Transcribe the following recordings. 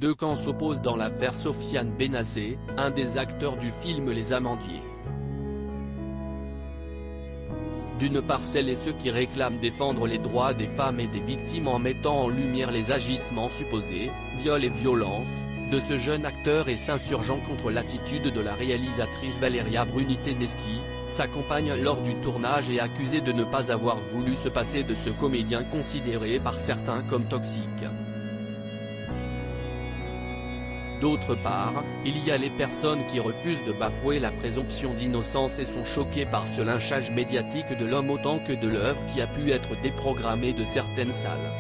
Deux camps s'opposent dans l'affaire Sofiane Benazer, un des acteurs du film Les Amandiers. D'une part celles et ceux qui réclament défendre les droits des femmes et des victimes en mettant en lumière les agissements supposés, viols et violences, de ce jeune acteur et s'insurgeant contre l'attitude de la réalisatrice Valeria Bruni Tedeschi, sa compagne lors du tournage et accusée de ne pas avoir voulu se passer de ce comédien considéré par certains comme toxique. D'autre part, il y a les personnes qui refusent de bafouer la présomption d'innocence et sont choquées par ce lynchage médiatique de l'homme autant que de l'œuvre qui a pu être déprogrammée de certaines salles.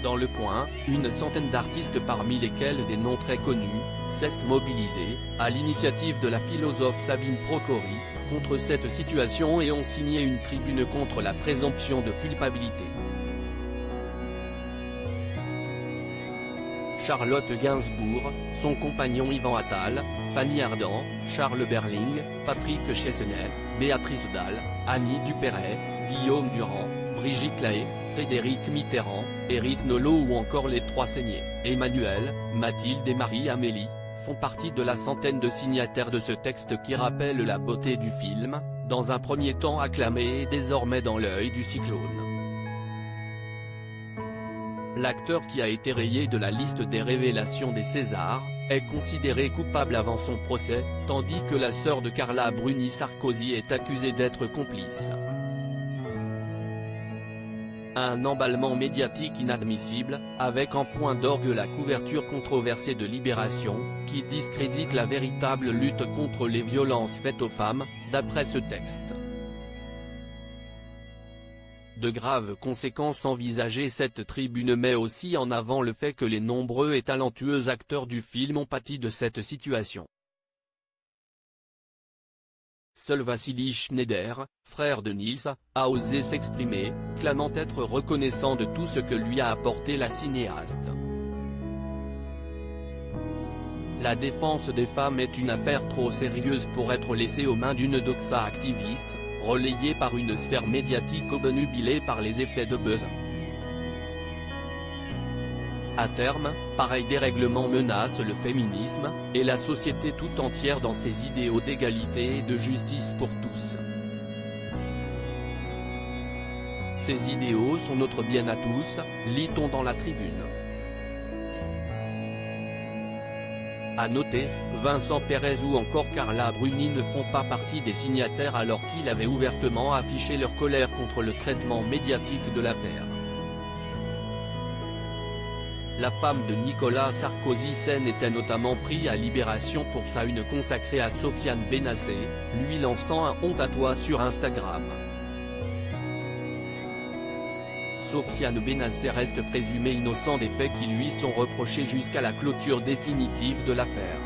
Dans Le Point, une centaine d'artistes parmi lesquels des noms très connus, s'est mobilisés, à l'initiative de la philosophe Sabine Procori, contre cette situation et ont signé une tribune contre la présomption de culpabilité. Charlotte Gainsbourg, son compagnon Yvan Attal, Fanny Ardant, Charles Berling, Patrick Chessenay, Béatrice Dalle, Annie Dupéret, Guillaume Durand, Brigitte Lahaie, Frédéric Mitterrand, Éric Nolot ou encore les Trois Saignets, Emmanuel, Mathilde et Marie-Amélie, font partie de la centaine de signataires de ce texte qui rappelle la beauté du film, dans un premier temps acclamé et désormais dans l'œil du cyclone. L'acteur qui a été rayé de la liste des révélations des Césars, est considéré coupable avant son procès, tandis que la sœur de Carla Bruni Sarkozy est accusée d'être complice. Un emballement médiatique inadmissible, avec en point d'orgue la couverture controversée de Libération, qui discrédite la véritable lutte contre les violences faites aux femmes, d'après ce texte. De graves conséquences envisagées. Cette tribune met aussi en avant le fait que les nombreux et talentueux acteurs du film ont pâti de cette situation. Seul Vassili Schneider, frère de Nils, a osé s'exprimer, clamant être reconnaissant de tout ce que lui a apporté la cinéaste. La défense des femmes est une affaire trop sérieuse pour être laissée aux mains d'une doxa activiste, relayée par une sphère médiatique obnubilée par les effets de buzz. À terme, pareil dérèglement menace le féminisme, et la société tout entière dans ses idéaux d'égalité et de justice pour tous. Ces idéaux sont notre bien à tous, lit-on dans la tribune. À noter, Vincent Perez ou encore Carla Bruni ne font pas partie des signataires alors qu'ils avaient ouvertement affiché leur colère contre le traitement médiatique de l'affaire. La femme de Nicolas Sarkozy s'en était notamment pris à Libération pour sa une consacrée à Sofiane Benazer, lui lançant un « honte à toi » sur Instagram. Sofiane Benazer reste présumé innocent des faits qui lui sont reprochés jusqu'à la clôture définitive de l'affaire.